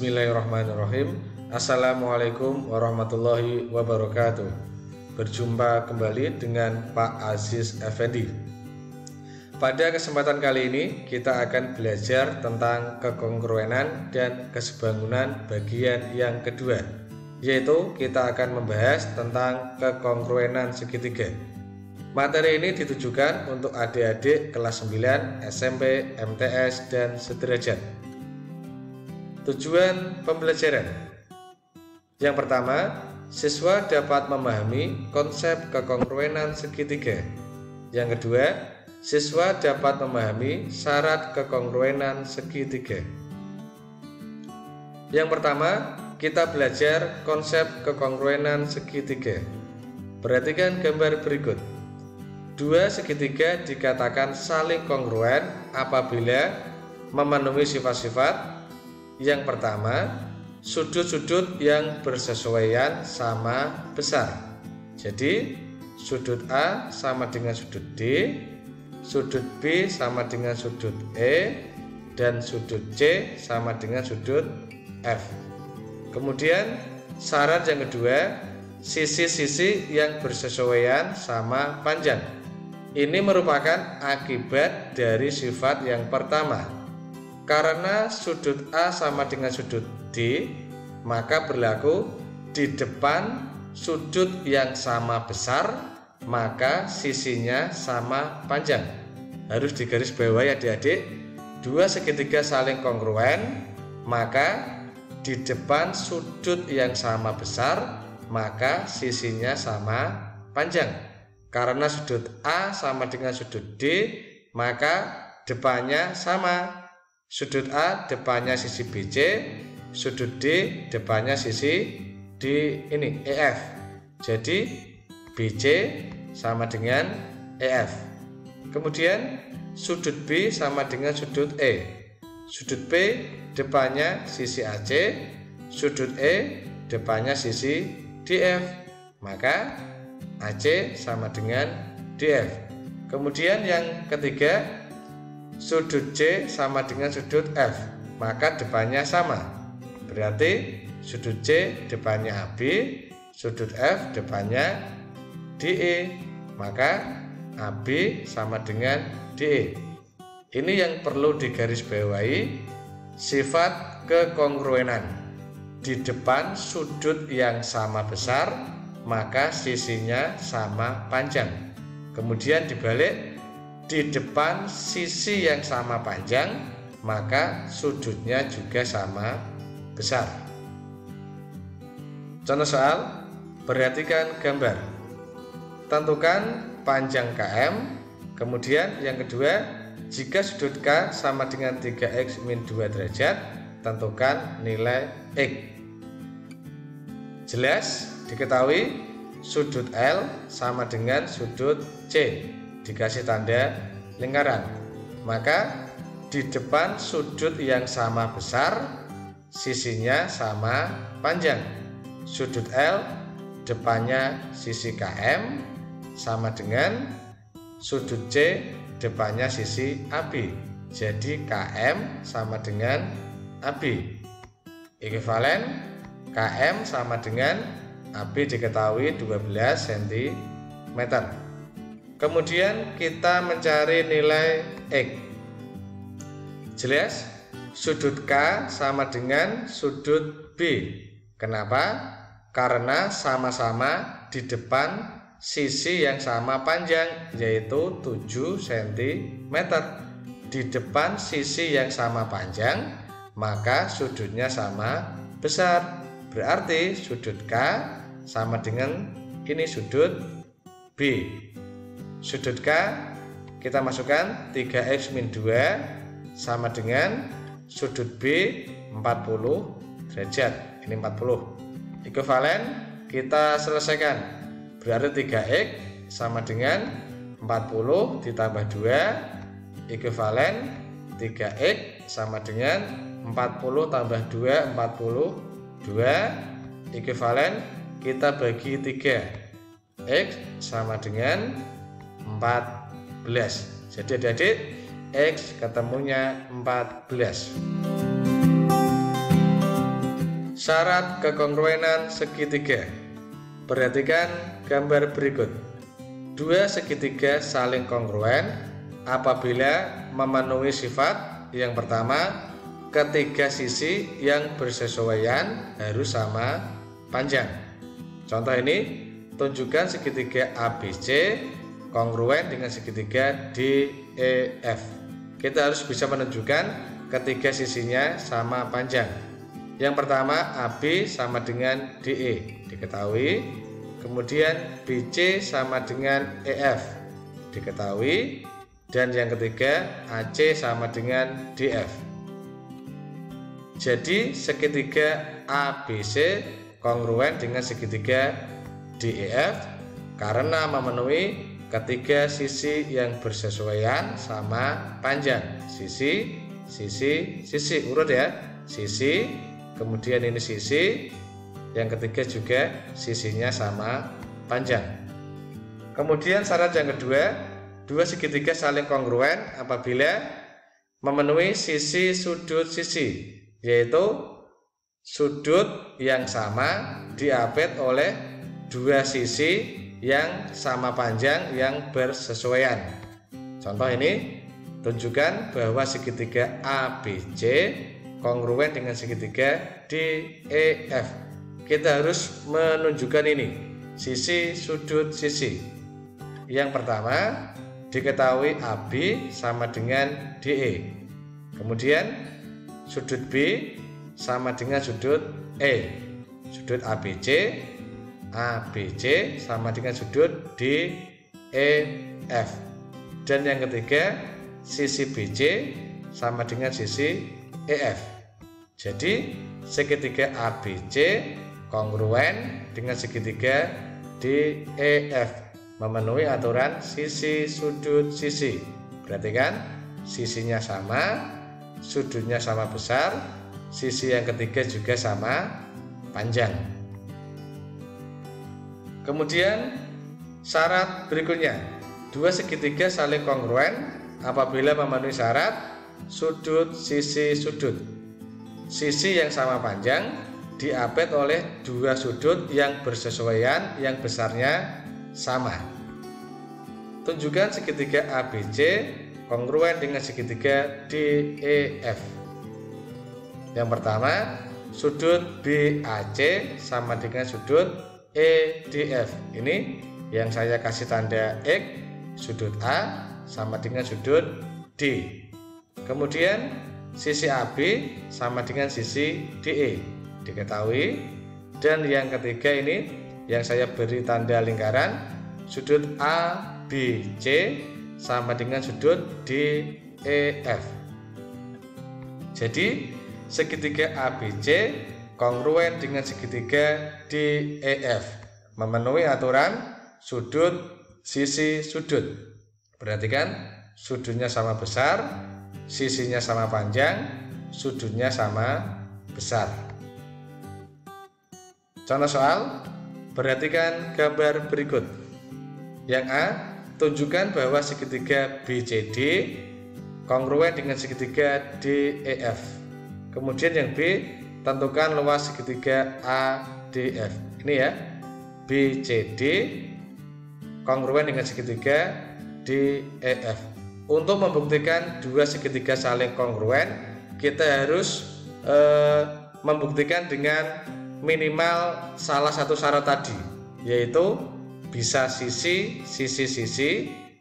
Bismillahirrahmanirrahim. Assalamualaikum warahmatullahi wabarakatuh. Berjumpa kembali dengan Pak Aziz Effendi. Pada kesempatan kali ini kita akan belajar tentang kekongruenan dan kesebangunan bagian yang kedua, yaitu kita akan membahas tentang kekongruenan segitiga. Materi ini ditujukan untuk adik-adik kelas 9, SMP, MTS, dan sederajat. Tujuan pembelajaran. Yang pertama, siswa dapat memahami konsep kekongruenan segitiga. Yang kedua, siswa dapat memahami syarat kekongruenan segitiga. Yang pertama, kita belajar konsep kekongruenan segitiga. Perhatikan gambar berikut. Dua segitiga dikatakan saling kongruen apabila memenuhi sifat-sifat. Yang pertama, sudut-sudut yang bersesuaian sama besar. Jadi, sudut A sama dengan sudut D, sudut B sama dengan sudut E, dan sudut C sama dengan sudut F. Kemudian, syarat yang kedua, sisi-sisi yang bersesuaian sama panjang. Ini merupakan akibat dari sifat yang pertama. Karena sudut A sama dengan sudut D, maka berlaku di depan sudut yang sama besar, maka sisinya sama panjang. Harus digarisbawahi adik-adik, dua segitiga saling kongruen, maka di depan sudut yang sama besar, maka sisinya sama panjang. Karena sudut A sama dengan sudut D, maka depannya sama. Sudut A depannya sisi BC, sudut D depannya sisi EF. Jadi BC sama dengan EF. Kemudian sudut B sama dengan sudut E. Sudut B depannya sisi AC, sudut E depannya sisi DF. Maka AC sama dengan DF. Kemudian yang ketiga, sudut C sama dengan sudut F, maka depannya sama. Berarti sudut C depannya AB, sudut F depannya DE, maka AB sama dengan DE. Ini yang perlu digarisbawahi, sifat kekongruenan. Di depan sudut yang sama besar, maka sisinya sama panjang. Kemudian dibalik, di depan sisi yang sama panjang, maka sudutnya juga sama besar. Contoh soal, perhatikan gambar. Tentukan panjang KM. Kemudian yang kedua, jika sudut K sama dengan 3x min 2 derajat, tentukan nilai X. Jelas diketahui sudut L sama dengan sudut C, dikasih tanda lingkaran. Maka di depan sudut yang sama besar, sisinya sama panjang. Sudut L depannya sisi KM sama dengan sudut C depannya sisi AB. Jadi KM sama dengan AB. Ekuivalen KM sama dengan AB diketahui 12 cm. Kemudian kita mencari nilai X. Jelas, sudut K sama dengan sudut B. Kenapa? Karena sama-sama di depan sisi yang sama panjang, yaitu 7 cm. Di depan sisi yang sama panjang, maka sudutnya sama besar. Berarti sudut K sama dengan ini sudut B. Sudut K kita masukkan 3x min 2 sama dengan sudut B 40 derajat. Ini 40. Ekuivalen kita selesaikan. Berarti 3x sama dengan 40 ditambah 2. Ekuivalen 3x sama dengan 40 tambah 2 42. Ekuivalen kita bagi 3. X sama dengan 14. Jadi adik-adik, X ketemunya 14. Syarat kekongruenan segitiga. Perhatikan gambar berikut. Dua segitiga saling kongruen apabila memenuhi sifat yang pertama, ketiga sisi yang bersesuaian harus sama panjang. Contoh ini, tunjukkan segitiga ABC kongruen dengan segitiga DEF. Kita harus bisa menunjukkan ketiga sisinya sama panjang. Yang pertama, AB sama dengan DE, diketahui. Kemudian BC sama dengan EF, diketahui. Dan yang ketiga, AC sama dengan DF. Jadi segitiga ABC kongruen dengan segitiga DEF karena memenuhi ketiga sisi yang bersesuaian sama panjang. Sisi, urut ya. Sisi, kemudian ini sisi, yang ketiga juga sisinya sama panjang. Kemudian syarat yang kedua, dua segitiga saling kongruen apabila memenuhi sisi sudut sisi, yaitu sudut yang sama diapit oleh dua sisi yang sama panjang yang bersesuaian. Contoh ini, tunjukkan bahwa segitiga ABC kongruen dengan segitiga DEF. Kita harus menunjukkan ini, sisi sudut sisi. Yang pertama, diketahui AB sama dengan DE. Kemudian sudut B sama dengan sudut E. Sudut ABC sama dengan sudut DEF. Dan yang ketiga, sisi BC sama dengan sisi EF. Jadi segitiga ABC kongruen dengan segitiga DEF, memenuhi aturan sisi sudut sisi. Perhatikan, sisinya sama, sudutnya sama besar, sisi yang ketiga juga sama panjang. Kemudian syarat berikutnya, dua segitiga saling kongruen apabila memenuhi syarat sudut sisi sudut. Sisi yang sama panjang diapit oleh dua sudut yang bersesuaian yang besarnya sama. Tunjukkan segitiga ABC kongruen dengan segitiga DEF. Yang pertama, sudut BAC sama dengan sudut EDF. Ini yang saya kasih tanda X, sudut A sama dengan sudut D. Kemudian sisi AB sama dengan sisi DE, diketahui. Dan yang ketiga ini yang saya beri tanda lingkaran, sudut ABC sama dengan sudut DEF. Jadi segitiga ABC kongruen dengan segitiga DEF, memenuhi aturan sudut sisi sudut. Perhatikan, sudutnya sama besar, sisinya sama panjang, sudutnya sama besar. Contoh soal, perhatikan gambar berikut. Yang A, tunjukkan bahwa segitiga BCD kongruen dengan segitiga DEF. Kemudian yang B, tentukan luas segitiga ADF. Ini ya, BCD kongruen dengan segitiga DEF. Untuk membuktikan dua segitiga saling kongruen, kita harus membuktikan dengan minimal salah satu syarat tadi, yaitu bisa sisi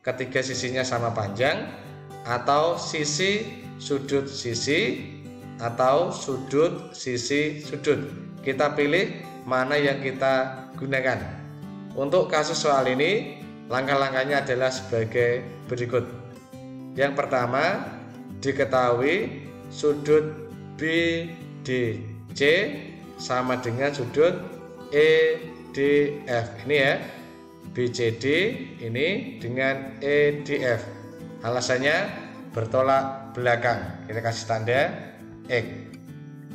ketiga sisinya sama panjang, atau sisi sudut sisi, atau sudut sisi sudut. Kita pilih mana yang kita gunakan. Untuk kasus soal ini, langkah-langkahnya adalah sebagai berikut. Yang pertama, diketahui sudut BDC sama dengan sudut EDF. Ini ya, BCD ini dengan EDF. Alasannya bertolak belakang. Kita kasih tanda X.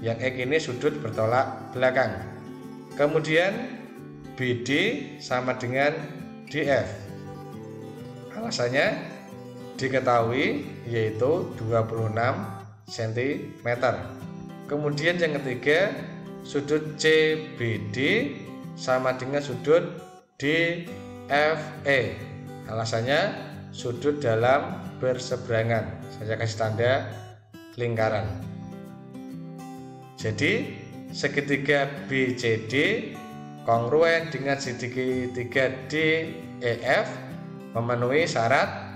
Yang X ini sudut bertolak belakang. Kemudian BD sama dengan DF. Alasannya diketahui yaitu 26 cm. Kemudian yang ketiga, sudut CBD sama dengan sudut DFE. Alasannya sudut dalam berseberangan. Saya kasih tanda lingkaran. Jadi segitiga BCD kongruen dengan segitiga DEF memenuhi syarat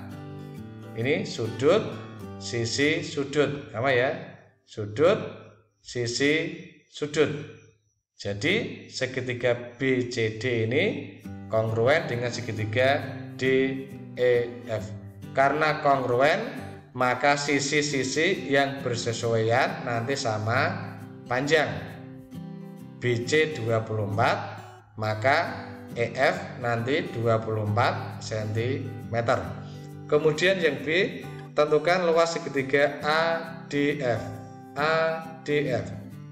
ini sudut, sisi, sudut. Sama ya? Sudut, sisi, sudut. Jadi segitiga BCD ini kongruen dengan segitiga DEF. Karena kongruen, maka sisi-sisi yang bersesuaian nanti sama panjang. BC 24, maka EF nanti 24 cm. Kemudian yang B, tentukan luas segitiga ADF. ADF.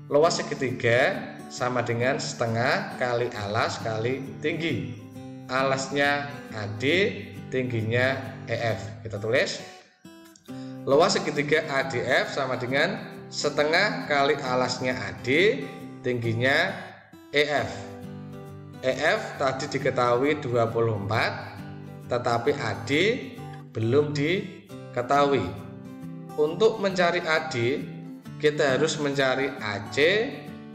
Luas segitiga sama dengan setengah kali alas kali tinggi. Alasnya AD, tingginya EF. Kita tulis luas segitiga ADF sama dengan setengah kali alasnya AD, tingginya EF. EF tadi diketahui 24, tetapi AD belum diketahui. Untuk mencari AD, kita harus mencari AC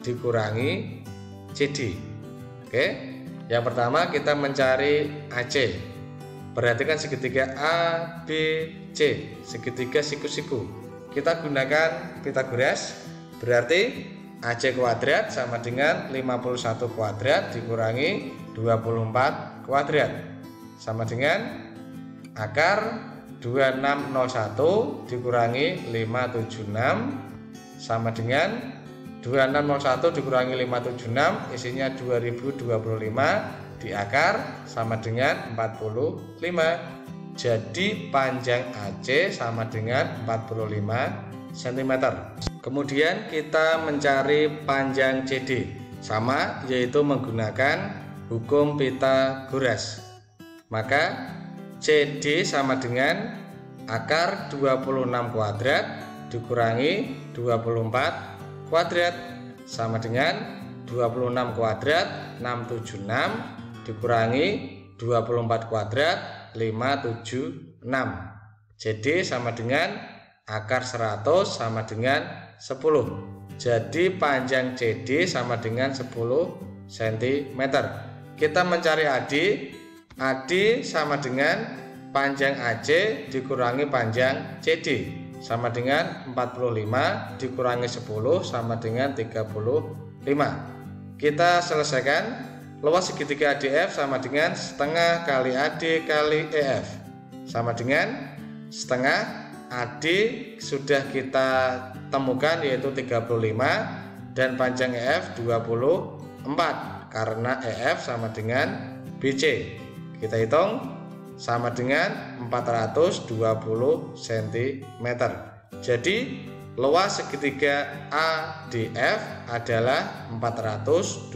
dikurangi CD. Oke, yang pertama kita mencari AC. Perhatikan segitiga ABC, segitiga siku-siku. Kita gunakan Pythagoras, berarti AC kuadrat sama dengan 51 kuadrat dikurangi 24 kuadrat sama dengan akar 2601 dikurangi 576 sama dengan 2601 dikurangi 576 isinya 2025 di akar sama dengan 45. Jadi panjang AC sama dengan 45 cm. Kemudian kita mencari panjang CD, sama yaitu menggunakan hukum Pythagoras. Maka CD sama dengan akar 26 kuadrat dikurangi 24 kuadrat sama dengan 26 kuadrat 676 dikurangi 24 kuadrat 576. CD sama dengan akar 100 sama dengan 10. Jadi panjang CD sama dengan 10 cm. Kita mencari AD. AD sama dengan panjang AC dikurangi panjang CD sama dengan 45 dikurangi 10 sama dengan 35. Kita selesaikan. Luas segitiga ADF sama dengan setengah kali AD kali EF sama dengan setengah. AD sudah kita temukan yaitu 35 dan panjang EF 24 karena EF sama dengan BC. Kita hitung sama dengan 420 cm. Jadi luas segitiga ADF adalah 420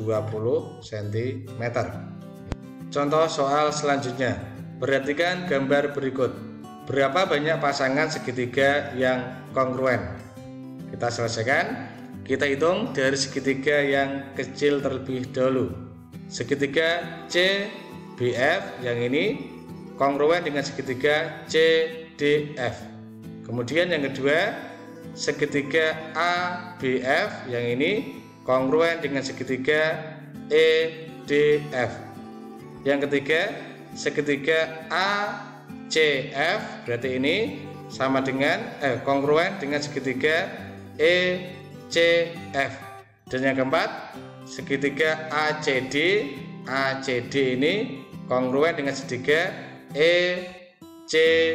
cm. Contoh soal selanjutnya. Perhatikan gambar berikut. Berapa banyak pasangan segitiga yang kongruen? Kita selesaikan. Kita hitung dari segitiga yang kecil terlebih dahulu. Segitiga CBF yang ini kongruen dengan segitiga CDF. Kemudian yang kedua, segitiga ABF yang ini kongruen dengan segitiga EDF. Yang ketiga, segitiga ACF berarti ini sama dengan kongruen dengan segitiga ECF. Dan yang keempat, segitiga ACD ini kongruen dengan segitiga ECB.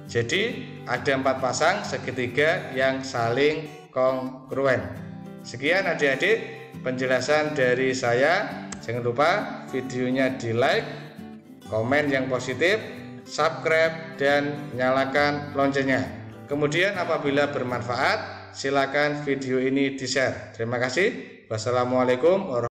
Jadi ada 4 pasang segitiga yang saling kongruen. Sekian adik-adik penjelasan dari saya. Jangan lupa videonya di like, komen yang positif, subscribe, dan nyalakan loncengnya. Kemudian apabila bermanfaat, silakan video ini di-share. Terima kasih. Wassalamualaikum warahmatullahi wabarakatuh.